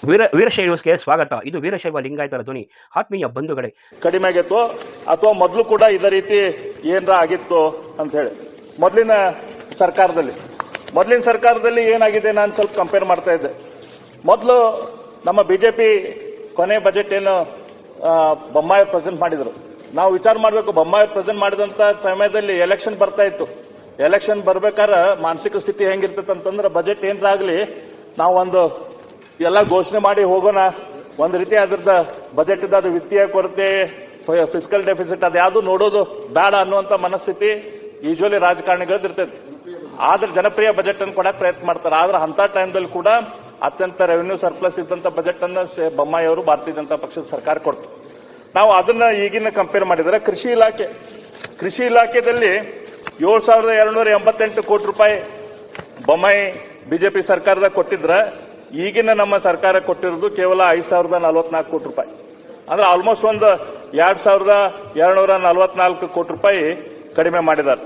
ವೀರಶೈವ ನ್ಯೂಸ್ಗೆ ಸ್ವಾಗತ. ಇದು ವೀರಶೈವ ಲಿಂಗಾಯತರ ಧ್ವನಿ. ಆತ್ಮೀಯ ಬಂಧುಗಳೇ, ಕಡಿಮೆ ಆಗಿತ್ತು ಅಥವಾ ಮೊದಲು ಕೂಡ ಇದೇ ರೀತಿ ಏನರ ಆಗಿತ್ತು ಅಂತ ಹೇಳಿ ಮೊದಲಿನ ಸರ್ಕಾರದಲ್ಲಿ ಏನಾಗಿದೆ ನಾನು ಸ್ವಲ್ಪ ಕಂಪೇರ್ ಮಾಡ್ತಾ ಇದ್ದೆ. ಮೊದಲು ನಮ್ಮ ಬಿಜೆಪಿ ಕೊನೆ ಬಜೆಟ್ ಏನು ಬೊಮ್ಮಾಯಿ ಪ್ರೆಸೆಂಟ್ ಮಾಡಿದ್ರು. ನಾವು ವಿಚಾರ ಮಾಡಬೇಕು, ಬೊಮ್ಮಾಯಿ ಪ್ರೆಸೆಂಟ್ ಮಾಡಿದಂತ ಸಮಯದಲ್ಲಿ ಎಲೆಕ್ಷನ್ ಬರ್ತಾ ಇತ್ತು. ಎಲೆಕ್ಷನ್ ಬರ್ಬೇಕಾದ್ರೆ ಮಾನಸಿಕ ಸ್ಥಿತಿ ಹೆಂಗಿರ್ತೈತೆ ಅಂತಂದ್ರೆ ಬಜೆಟ್ ಏನಾಗ್ಲಿ ನಾವು ಒಂದು ಎಲ್ಲ ಘೋಷಣೆ ಮಾಡಿ ಹೋಗೋಣ, ಒಂದು ರೀತಿ ಅದ್ರದ್ದು ಬಜೆಟ್ ಅದು ವಿತ್ತೀಯ ಕೊರತೆ, ಫಿಸಿಕಲ್ ಡೆಫಿಸಿಟ್ ಅದು ಯಾವುದು ನೋಡೋದು ಬೇಡ ಅನ್ನುವಂತ ಮನಸ್ಥಿತಿ ಯೂಶುವಲಿ ರಾಜಕಾರಣಿಗಳದ್ದು ಇರ್ತೈತಿ. ಆದ್ರೆ ಜನಪ್ರಿಯ ಬಜೆಟ್ ಅನ್ನು ಕೊಡಕ್ಕೆ ಪ್ರಯತ್ನ ಮಾಡ್ತಾರೆ. ಆದ್ರೆ ಅಂತ ಟೈಮ್ದಲ್ಲಿ ಕೂಡ ಅತ್ಯಂತ ರೆವೆನ್ಯೂ ಸರ್ಪ್ಲಸ್ ಇದ್ದಂತ ಬಜೆಟ್ ಅನ್ನು ಬೊಮ್ಮಾಯಿ ಅವರು ಭಾರತೀಯ ಜನತಾ ಪಕ್ಷದ ಸರ್ಕಾರ ಕೊಡ್ತು. ನಾವು ಅದನ್ನ ಈಗಿನ ಕಂಪೇರ್ ಮಾಡಿದ್ರೆ ಕೃಷಿ ಇಲಾಖೆಯಲ್ಲಿ 7,288 ಕೋಟಿ ರೂಪಾಯಿ ಬೊಮ್ಮಾಯಿ ಬಿಜೆಪಿ ಸರ್ಕಾರದ ಕೊಟ್ಟಿದ್ರೆ ಈಗಿನ ನಮ್ಮ ಸರ್ಕಾರ ಕೊಟ್ಟಿರೋದು ಕೇವಲ 5,044 ಕೋಟಿ ರೂಪಾಯಿ. ಅಂದ್ರೆ ಆಲ್ಮೋಸ್ಟ್ ಒಂದು 2,244 ಕೋಟಿ ರೂಪಾಯಿ ಕಡಿಮೆ ಮಾಡಿದ್ದಾರೆ.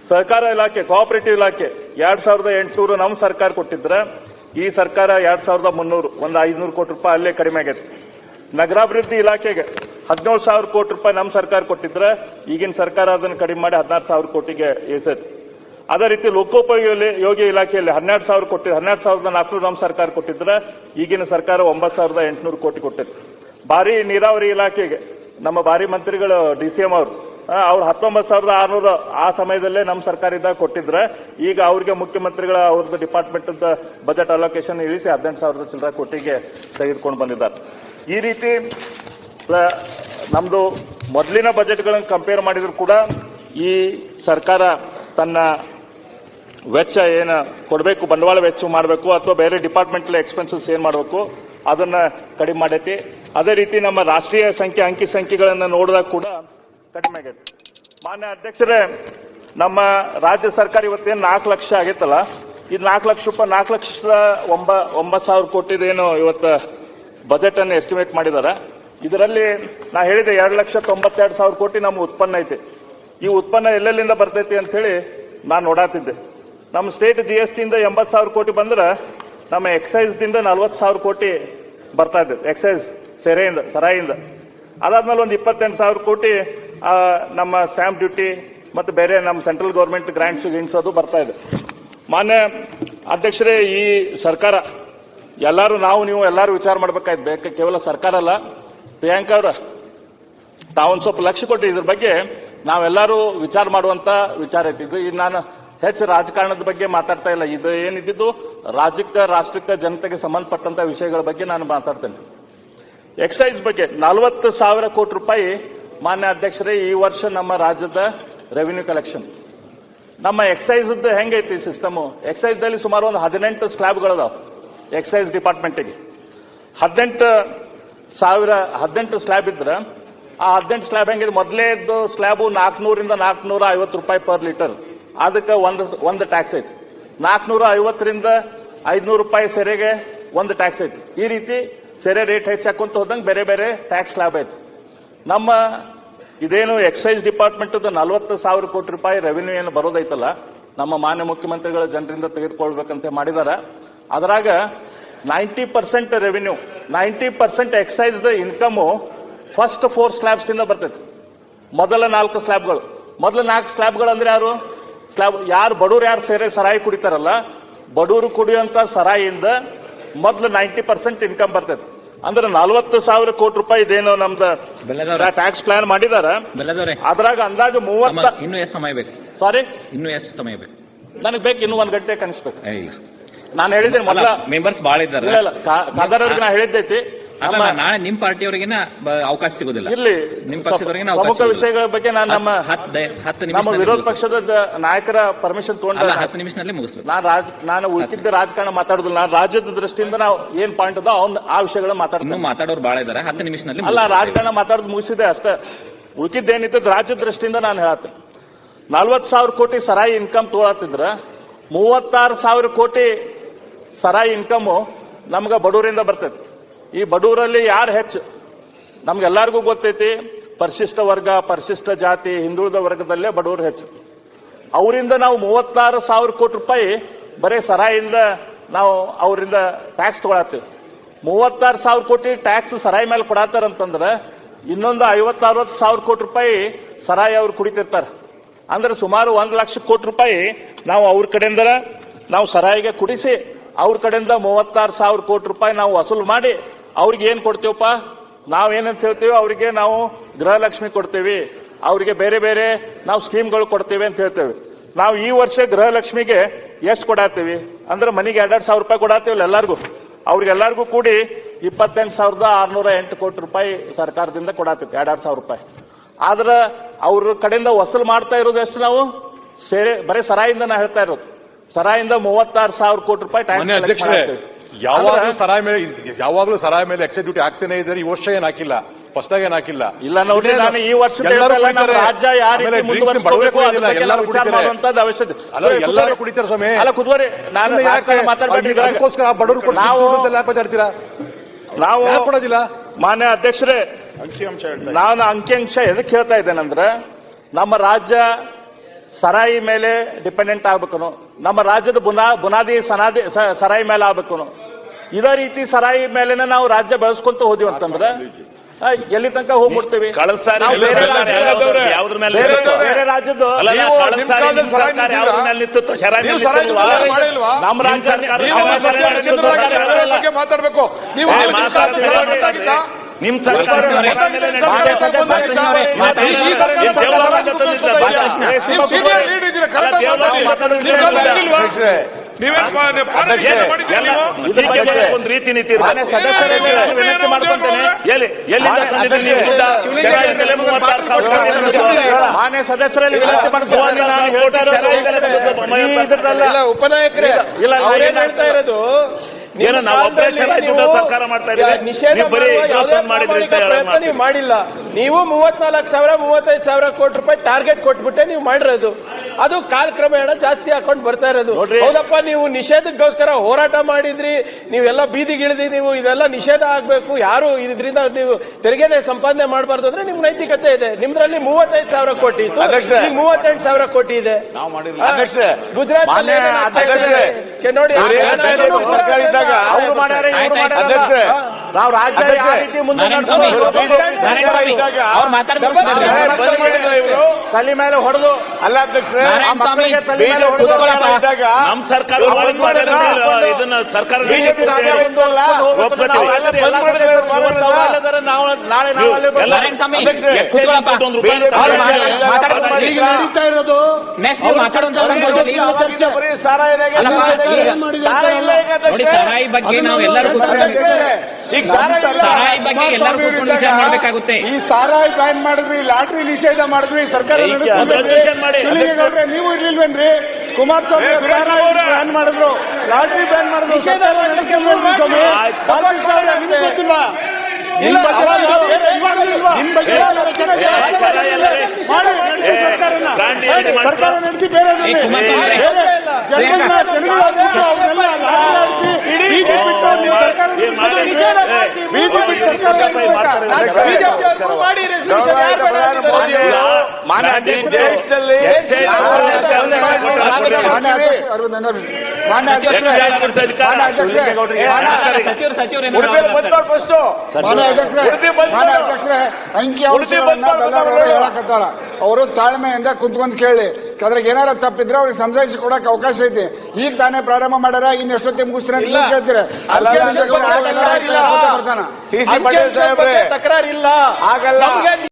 ಸಹಕಾರ ಇಲಾಖೆ, ಕೋಆಪರೇಟಿವ್ ಇಲಾಖೆ 2,800 ನಮ್ಮ ಸರ್ಕಾರ ಕೊಟ್ಟಿದ್ರೆ ಈ ಸರ್ಕಾರ 2,300, ಒಂದು 500 ಕೋಟಿ ರೂಪಾಯಿ ಅಲ್ಲೇ ಕಡಿಮೆ ಆಗೈತೆ. ನಗರಾಭಿವೃದ್ಧಿ ಇಲಾಖೆಗೆ 17,000 ಕೋಟಿ ರೂಪಾಯಿ ನಮ್ಮ ಸರ್ಕಾರ ಕೊಟ್ಟಿದ್ರೆ ಈಗಿನ ಸರ್ಕಾರ ಅದನ್ನು ಕಡಿಮೆ ಮಾಡಿ 16,000 ಕೋಟಿಗೆ ಏಸೈತೆ. ಅದೇ ರೀತಿ ಲೋಕೋಪಯೋಗಿ ಇಲಾಖೆಯಲ್ಲಿ 12,000 ಕೊಟ್ಟಿ 12,400 ನಮ್ಮ ಸರ್ಕಾರ ಕೊಟ್ಟಿದ್ರೆ ಈಗಿನ ಸರ್ಕಾರ 9,800 ಕೋಟಿ ಕೊಟ್ಟಿತ್ತು. ಭಾರಿ ನೀರಾವರಿ ಇಲಾಖೆಗೆ ನಮ್ಮ ಭಾರಿ ಮಂತ್ರಿಗಳು DCM ಅವ್ರು 19,600 ಆ ಸಮಯದಲ್ಲೇ ನಮ್ಮ ಸರ್ಕಾರ ಇದ್ದಾಗ ಕೊಟ್ಟಿದ್ರೆ ಈಗ ಅವ್ರಿಗೆ ಮುಖ್ಯಮಂತ್ರಿಗಳ ಅವ್ರದ್ದು ಡಿಪಾರ್ಟ್ಮೆಂಟ್ ಬಜೆಟ್ ಅಲೋಕೇಶನ್ ಇಳಿಸಿ 18,000 ಚಿಲ್ಲರ ಕೋಟಿಗೆ ತೆಗೆದುಕೊಂಡು ಬಂದಿದ್ದಾರೆ. ಈ ರೀತಿ ನಮ್ದು ಮೊದಲಿನ ಬಜೆಟ್ಗಳನ್ನು ಕಂಪೇರ್ ಮಾಡಿದ್ರು ಕೂಡ ಈ ಸರ್ಕಾರ ತನ್ನ ವೆಚ್ಚ ಏನು ಕೊಡಬೇಕು, ಬಂಡವಾಳ ವೆಚ್ಚ ಮಾಡಬೇಕು ಅಥವಾ ಬೇರೆ ಡಿಪಾರ್ಟ್ಮೆಂಟಲ್ ಎಕ್ಸ್ಪೆನ್ಸಸ್ ಏನ್ ಮಾಡಬೇಕು ಅದನ್ನ ಕಡಿಮೆ ಮಾಡೈತಿ. ಅದೇ ರೀತಿ ನಮ್ಮ ರಾಷ್ಟ್ರೀಯ ಅಂಕಿ ಸಂಖ್ಯೆಗಳನ್ನು ನೋಡಿದಾಗ ಕೂಡ ಕಡಿಮೆ ಆಗೈತಿ. ಮಾನ್ಯ ಅಧ್ಯಕ್ಷರೇ, ನಮ್ಮ ರಾಜ್ಯ ಸರ್ಕಾರ ಇವತ್ತೇನು 4 ಲಕ್ಷ ಆಗೈತಲ್ಲ, ಈ 4 ಲಕ್ಷ ರೂಪಾಯಿ 4,09,000 ಕೋಟಿದೇನು ಇವತ್ತು ಬಜೆಟ್ ಅನ್ನು ಎಸ್ಟಿಮೇಟ್ ಮಾಡಿದ್ದಾರೆ. ಇದರಲ್ಲಿ ನಾ ಹೇಳಿದೆ 2,92,000 ಕೋಟಿ ನಮ್ಮ ಉತ್ಪನ್ನ ಐತಿ. ಈ ಉತ್ಪನ್ನ ಎಲ್ಲೆಲ್ಲಿಂದ ಬರ್ತೈತಿ ಅಂತ ಹೇಳಿ ನಾನು ನೋಡಾತಿದ್ದೆ. ನಮ್ಮ ಸ್ಟೇಟ್ GST ಇಂದ 80,000 ಕೋಟಿ ಬಂದ್ರೆ ನಮ್ಮ ಎಕ್ಸೈಸ್ ದಿಂದ 40,000 ಕೋಟಿ ಬರ್ತಾ ಇದೆ, ಎಕ್ಸೈಸ್ ಸರಾಯಿಯಿಂದ. ಅದಾದ್ಮೇಲೆ ಒಂದು 28,000 ಕೋಟಿ ನಮ್ಮ ಸ್ಟ್ಯಾಂಪ್ ಡ್ಯೂಟಿ ಮತ್ತು ಬೇರೆ ನಮ್ಮ ಸೆಂಟ್ರಲ್ ಗವರ್ಮೆಂಟ್ ಗ್ರಾಂಟ್ಸ್ ಅದು ಬರ್ತಾ ಇದೆ. ಮಾನ್ಯ ಅಧ್ಯಕ್ಷರೇ, ಈ ಸರ್ಕಾರ ನೀವು ಎಲ್ಲರೂ ವಿಚಾರ ಮಾಡಬೇಕಾಯ್ತು. ಕೇವಲ ಸರ್ಕಾರ ಅಲ್ಲ, ಪ್ರಿಯಾಂಕಾ ಅವರ ತಾವೊಂದು ಸ್ವಲ್ಪ ಲಕ್ಷ್ಯ ಕೊಟ್ಟು ಇದ್ರ ಬಗ್ಗೆ ನಾವೆಲ್ಲರೂ ವಿಚಾರ ಮಾಡುವಂತ ವಿಚಾರ ಐತಿ. ಇದು ನಾನು ಹೆಚ್ಚು ರಾಜಕಾರಣದ ಬಗ್ಗೆ ಮಾತಾಡ್ತಾ ಇಲ್ಲ. ಇದು ಏನಿದ್ದು ರಾಷ್ಟ್ರಕ್ಕೆ ಜನತೆಗೆ ಸಂಬಂಧಪಟ್ಟಂತ ವಿಷಯಗಳ ಬಗ್ಗೆ ನಾನು ಮಾತಾಡ್ತೇನೆ. ಎಕ್ಸೈಸ್ ಬಗ್ಗೆ 40,000 ಕೋಟಿ ರೂಪಾಯಿ ಮಾನ್ಯ ಅಧ್ಯಕ್ಷರೇ ಈ ವರ್ಷ ನಮ್ಮ ರಾಜ್ಯದ ರೆವಿನ್ಯೂ ಕಲೆಕ್ಷನ್. ನಮ್ಮ ಎಕ್ಸೈಸ್ ಹೆಂಗೈತಿ ಸಿಸ್ಟಮ್, ಎಕ್ಸೈಸ್ ದಲ್ಲಿ ಸುಮಾರು ಒಂದು 18 ಸ್ಲ್ಯಾಬ್ಗಳದಾವ. ಎಕ್ಸೈಸ್ ಡಿಪಾರ್ಟ್ಮೆಂಟ್ಗೆ 18 ಸ್ಲ್ಯಾಬ್ ಇದ್ರೆ ಆ 18 ಸ್ಲ್ಯಾಬ್ ಹೆಂಗಿದೆ, ಮೊದಲೇ ಇದ್ದು ಸ್ಲ್ಯಾಬು 400 ರಿಂದ 450 ರೂಪಾಯಿ ಪರ್ ಲೀಟರ್. ಅದಕ್ಕೆ ಒಂದು ಟ್ಯಾಕ್ಸ್ ಐತಿ. 450 ರಿಂದ 500 ರೂಪಾಯಿ ಸೆರೆಗೆ ಒಂದು ಟ್ಯಾಕ್ಸ್ ಐತಿ. ಈ ರೀತಿ ಸೆರೆ ರೇಟ್ ಹೆಚ್ಚಾಕೊಂತ ಹೋದಂಗೆ ಬೇರೆ ಬೇರೆ ಟ್ಯಾಕ್ಸ್ ಸ್ಲ್ಯಾಬ್ ಐತಿ. ನಮ್ಮ ಇದೇನು ಎಕ್ಸೈಸ್ ಡಿಪಾರ್ಟ್ಮೆಂಟ್ 40,000 ಕೋಟಿ ರೂಪಾಯಿ ರೆವಿನ್ಯೂ ಏನು ಬರೋದೈತಲ್ಲ, ನಮ್ಮ ಮಾನ್ಯ ಮುಖ್ಯಮಂತ್ರಿಗಳ ಜನರಿಂದ ತೆಗೆದುಕೊಳ್ಬೇಕಂತ ಮಾಡಿದಾರೆ. ಅದರಾಗ 90% revenue, 90% excise income first 4 slabs ಇಂದ ಬರ್ತೈತಿ. ಮೊದಲ 4 ಸ್ಲ್ಯಾಬ್ಗಳು. ಮೊದಲ 4 ಸ್ಲ್ಯಾಬ್ಗಳು ಅಂದ್ರೆ ಯಾರು ಬಡವರು ಯಾರು ಸರಾಯಿ ಕುಡಿತಾರಲ್ಲ, ಬಡವರು ಕುಡಿಯುವಂತ ಸರಾಯಿಯಿಂದ ಮೊದಲು 90% ಇನ್ಕಮ್ ಬರ್ತೈತಿ. ಅಂದ್ರೆ 40,000 ಕೋಟಿ ರೂಪಾಯಿ ಇದೇನು ನಮ್ದು ಟ್ಯಾಕ್ಸ್ ಪ್ಲಾನ್ ಮಾಡಿದಾರ. ಅದ್ರಾಗ ಅಂದಾಜು 30. ಇನ್ನು ಎಷ್ಟು ಸಮಯ ಬೇಕು? ಸಾರಿ, ಇನ್ನು ಎಷ್ಟು ಸಮಯ ಬೇಕು? ನನಗೆ ಬೇಕು ಇನ್ನು 1 ಗಂಟೆ ಕನಿಸ್ಬೇಕು. ನಾನು ಹೇಳಿದ್ದೇನೆ ಮೊದಲ ಮೆಂಬರ್ಸ್ ಬಾಳ ಇದ್ದಾರೆ. ಖಾದರ್ ಅವ್ರಿಗೆ ನಾ ಹೇಳಿದ್ದೈತಿ, ನಾಳೆ ನಿಮ್ ಪಾರ್ಟಿಯವರಿಗಿನ ಅವಕಾಶ ಸಿಗೋದಿಲ್ಲ. ಇಲ್ಲಿ ನಿಮ್ ಪಕ್ಷದವರಿಗೆ ಪ್ರಮುಖ ವಿಷಯಗಳ ಬಗ್ಗೆ ನಾನು ನಮ್ಮ ವಿರೋಧ ಪಕ್ಷದ ನಾಯಕರ ಪರ್ಮಿಷನ್ ತಗೊಂಡು 10 ನಿಮಿಷದಲ್ಲಿ ಮುಗಿಸ್ಬೇಕು. ನಾನು ಉಳಿಕಿದ್ದ ರಾಜಕಾರಣ ಮಾತಾಡುದಿಲ್ಲ. ನಾನು ರಾಜ್ಯದ ದೃಷ್ಟಿಯಿಂದ ನಾವು ಏನ್ ಪಾಯಿಂಟ್ ಅದ ಆ ವಿಷಯಗಳ ಮಾತಾಡ್ತೀನಿ. ಮಾತಾಡೋರು ಬಾಳ ಇದ್ದಾರೆ, 10 ನಿಮಿಷದಲ್ಲಿ ಅಲ್ಲ, ರಾಜಕಾರಣ ಮಾತಾಡೋದು ಮುಗಿಸಿದೆ ಅಷ್ಟೇ. ಉಳಿಕಿದ್ದೇನಿದ್ದು ರಾಜ್ಯದ ದೃಷ್ಟಿಯಿಂದ ನಾನು ಹೇಳ್ತೀನಿ. 40,000 ಕೋಟಿ ಸರಾಯಿ ಇನ್ಕಮ್ ತಗೊಳತ್ತಿದ್ರ 36,000 ಕೋಟಿ ಸರಾಯಿ ಇನ್ಕಮ್ ನಮ್ಗ ಬಡವರಿಂದ ಬರ್ತೈತಿ. ಈ ಬಡವರಲ್ಲಿ ಯಾರು ಹೆಚ್ಚು ನಮ್ಗೆಲ್ಲರಿಗೂ ಗೊತ್ತೈತಿ. ಪರಿಶಿಷ್ಟ ವರ್ಗ, ಪರಿಶಿಷ್ಟ ಜಾತಿ, ಹಿಂದುಳಿದ ವರ್ಗದಲ್ಲೇ ಬಡವರು ಹೆಚ್ಚು. ಅವರಿಂದ ನಾವು 36,000 ಕೋಟಿ ರೂಪಾಯಿ ಬರೀ ಸರಾಯಿಂದ ನಾವು ಅವರಿಂದ ಟ್ಯಾಕ್ಸ್ ತಗೊಳತ್ತೀವಿ. 36,000 ಕೋಟಿ ಟ್ಯಾಕ್ಸ್ ಸರಾಯಿ ಮೇಲೆ ಕೊಡತ್ತಾರಂತಂದ್ರೆ ಇನ್ನೊಂದು 50-60 ಸಾವಿರ ಕೋಟಿ ರೂಪಾಯಿ ಸರಾಯಿ ಅವ್ರು ಕುಡಿತಿರ್ತಾರೆ. ಅಂದ್ರೆ ಸುಮಾರು 1 ಲಕ್ಷ ಕೋಟಿ ರೂಪಾಯಿ ನಾವು ಅವ್ರ ಕಡೆಯಿಂದ ನಾವು ಸರಾಯಿಗೆ ಕುಡಿಸಿ ಅವ್ರ ಕಡೆಯಿಂದ 36,000 ಕೋಟಿ ರೂಪಾಯಿ ನಾವು ವಸೂಲು ಮಾಡಿ ಅವ್ರಿಗೆ ಏನ್ ಕೊಡ್ತೀವಪ್ಪ, ನಾವೇನಂತ ಹೇಳ್ತೀವಿ, ಅವರಿಗೆ ನಾವು ಗೃಹಲಕ್ಷ್ಮಿ ಕೊಡ್ತೀವಿ, ಅವರಿಗೆ ಬೇರೆ ಬೇರೆ ನಾವು ಸ್ಕೀಮ್ಗಳು ಕೊಡ್ತೀವಿ ಅಂತ ಹೇಳ್ತೇವೆ. ನಾವು ಈ ವರ್ಷ ಗೃಹಲಕ್ಷ್ಮಿಗೆ ಎಷ್ಟು ಕೊಡಾತೀವಿ ಅಂದ್ರೆ ಮನೆಗೆ 2,000 ರೂಪಾಯಿ ಕೊಡಾತೀವಲ್ಲ ಎಲ್ಲರಿಗೂ, ಅವ್ರಿಗೆಲ್ಲರಿಗೂ ಕೂಡಿ 28,608 ಕೋಟಿ ರೂಪಾಯಿ ಸರ್ಕಾರದಿಂದ ಕೊಡಾತೈತಿ 2,000 ರೂಪಾಯಿ. ಆದ್ರೆ ಅವ್ರ ಕಡೆಯಿಂದ ವಸೂಲು ಮಾಡ್ತಾ ಇರೋದು ಎಷ್ಟು ನಾವು ಬರೀ ಸರಾಯಿಂದ ನಾ ಹೇಳ್ತಾ ಇರೋದು, ಸರಾಯಿಂದ 36,000 ಕೋಟಿ ರೂಪಾಯಿ ಟ್ಯಾಕ್ಸ್ ಮಾಡ್ತೀವಿ. ಯಾವಾಗಲೂ ಸರಾಯಿ ಮೇಲೆ ಎಕ್ಸೈಸ್ ಡ್ಯೂಟಿ ಹಾಕ್ತಾನೆ ಇದ್ದಾರೆ. ಈ ವರ್ಷ ಏನ್ ಹಾಕಿಲ್ಲ, ಹೊಸದಾಗಿ ಏನ್ ಹಾಕಿಲ್ಲ. ಇಲ್ಲ ನೋಡಿ, ನಾನು ಈ ವರ್ಷ ರಾಜ್ಯ ಯಾವ ರೀತಿ ಮುಂದುವರಿಸಬೇಕು ವಿಚಾರ ಮಾಡುವಂತದ್ದು ಅವಶ್ಯಕತೆ. ಎಲ್ಲರೂ ಕುಡಿತಾರೆ ಸ್ವಾಮಿ. ಅಲ್ಲ ಕುದುವರಿ, ನಾನು ಅದಕ್ಕೋಸ್ಕರ ಬಡವರು ಮಾತಾಡ್ತೀರಾ? ನಾವು ಕೊಡೋದಿಲ್ಲ. ಮಾನ್ಯ ಅಧ್ಯಕ್ಷರೇ, ನಾನು ಅಂಕಿಅಂಶ ಎದಕ್ಕೆ ಹೇಳ್ತಾ ಇದ್ದೇನೆಂದ್ರೆ, ನಮ್ಮ ರಾಜ್ಯ ಸರಾಯಿ ಮೇಲೆ ಡಿಪೆಂಡೆಂಟ್ ಆಗ್ಬೇಕು, ನಮ್ಮ ರಾಜ್ಯದ ಬುನಾದಿ ಸರಾಯಿ ಮೇಲೆ ಆಗ್ಬೇಕು. ಇದೇ ರೀತಿ ಸರಾಯಿ ಮೇಲೆ ನಾವು ರಾಜ್ಯ ಬೆಳೆಸ್ಕೊಂತ ಹೋದಿವಿ ಅಂತಂದ್ರೆ ಎಲ್ಲಿ ತನಕ ಹೋಗ್ಬಿಡ್ತೀವಿ. ಬೇರೆ ರಾಜ್ಯದ್ದು ನಮ್ಮ ರಾಜ್ಯ ಮಾತಾಡ್ಬೇಕು. ನೀವು ನಿಮ್ ಸರ್ಕಾರ ಒಂದು ರೀತಿ ನೀತಿ ವಿನಂತಿ ಮಾಡ್ಕೊಂತೇನೆ. ಮಾನ್ಯ ಸದಸ್ಯರಲ್ಲಿ ವಿನಂತಿ ಮಾಡ್ಕೊಂಡು ಉಪನಾಯಕರೇ ಇಲ್ಲ ಹೇಳ್ತಾ ಇರೋದು ಸರ್ಕಾರ ಮಾಡ್ತಾ ನೀವು ಮಾಡಿಲ್ಲ. ನೀವು 34,000 35,000 ಕೋಟಿ ರೂಪಾಯಿ ಟಾರ್ಗೆಟ್ ಕೊಟ್ಬಿಟ್ಟೆ ನೀವು ಮಾಡಿರೋದು. ಅದು ಕಾಲಕ್ರಮೇಣ ಜಾಸ್ತಿ ಹಾಕೊಂಡು ಬರ್ತಾ ಇರೋದು. ಹೌದಪ್ಪ, ನೀವು ನಿಷೇಧಕ್ಕೋಸ್ಕರ ಹೋರಾಟ ಮಾಡಿದ್ರಿ, ನೀವೆಲ್ಲ ಬೀದಿಗಿಳಿದಿ, ನೀವು ಇದೆಲ್ಲ ನಿಷೇಧ ಆಗ್ಬೇಕು, ಯಾರು ಇದರಿಂದ ನೀವು ತೆರಿಗೆನೆ ಸಂಪಾದನೆ ಮಾಡಬಾರ್ದು ಅಂದ್ರೆ ನಿಮ್ ನೈತಿಕತೆ ಇದೆ. ನಿಮ್ದ್ರಲ್ಲಿ 35,000 ಕೋಟಿ ಇತ್ತು, ಈಗ 38,000 ಕೋಟಿ ಇದೆ. ಗುಜರಾತ್ ನೋಡಿ ಅವರು ಮಾಡ್ಯಾರ, ಇವರು ಮಾಡ್ಯಾರ. ನಾವು ರಾಜ್ಯ ಯಾವ ರೀತಿ ಮುಂದೆ ತಲೆ ಮೇಲೆ ಹೊಡೆದು ಅಲ್ಲ ಅಧ್ಯಕ್ಷರೇ, ಮಕ್ಕಳಿಗೆ ತಲೆ ಮೇಲೆ ಹೊಡೆದು ನಮ್ಮ ಸರ್ಕಾರ ಇದನ್ನ ಸರ್ಕಾರ ನಾಳೆ ಸರಾಯಿ ಬಗ್ಗೆ ನಾವು ಎಲ್ಲರೂ ಸರಾಯಿ ಬಗ್ಗೆ ಎಲ್ಲರೂ ಕೂತ್ಕೊಂಡು ವಿಚಾರ ಮಾಡಬೇಕಾಗುತ್ತೆ. ಈ ಸಾರಾಯಿ ಬ್ಯಾನ್ ಮಾಡಿದ್ವಿ, ಲಾಟ್ರಿ ನಿಷೇಧ ಮಾಡಿದ್ವಿ, ಸರ್ಕಾರ ನೀವು ಇರ್ಲಿಲ್ವೇನ್ರಿ? ಕುಮಾರಸ್ವಾಮಿ ಬ್ಯಾನ್ ಮಾಡಿದ್ರು, ಲಾಟ್ರಿ ಬ್ಯಾನ್ ಮಾಡಿದ್ರು, ಗೊತ್ತಿಲ್ಲ. ಸರ್ಕಾರ ನಡೆಸಿ ಬೇರೆ ದೇಶದಲ್ಲಿ ಅವರು ತಾಳ್ಮೆಯಿಂದ ಕುಂತ್ಕೊಂಡ್ ಕೇಳಿ, ಅದ್ರಾಗ ಏನಾರ ತಪ್ಪಿದ್ರೆ ಅವ್ರಿಗೆ ಸಮಜಾಯಿಸಿ ಕೊಡಕ್ ಅವಕಾಶ ಐತಿ. ಈಗ ತಾನೇ ಪ್ರಾರಂಭ ಮಾಡ್ಯಾರ, ಇನ್ನು ಎಷ್ಟೊತ್ತಿಗೆ ಮುಗಿಸ್ತೀರ ಅಂತ ಕೇಳ್ತೀರಿ. ತಕರಾರಿಲ್ಲ, ಆಗಲ್ಲ.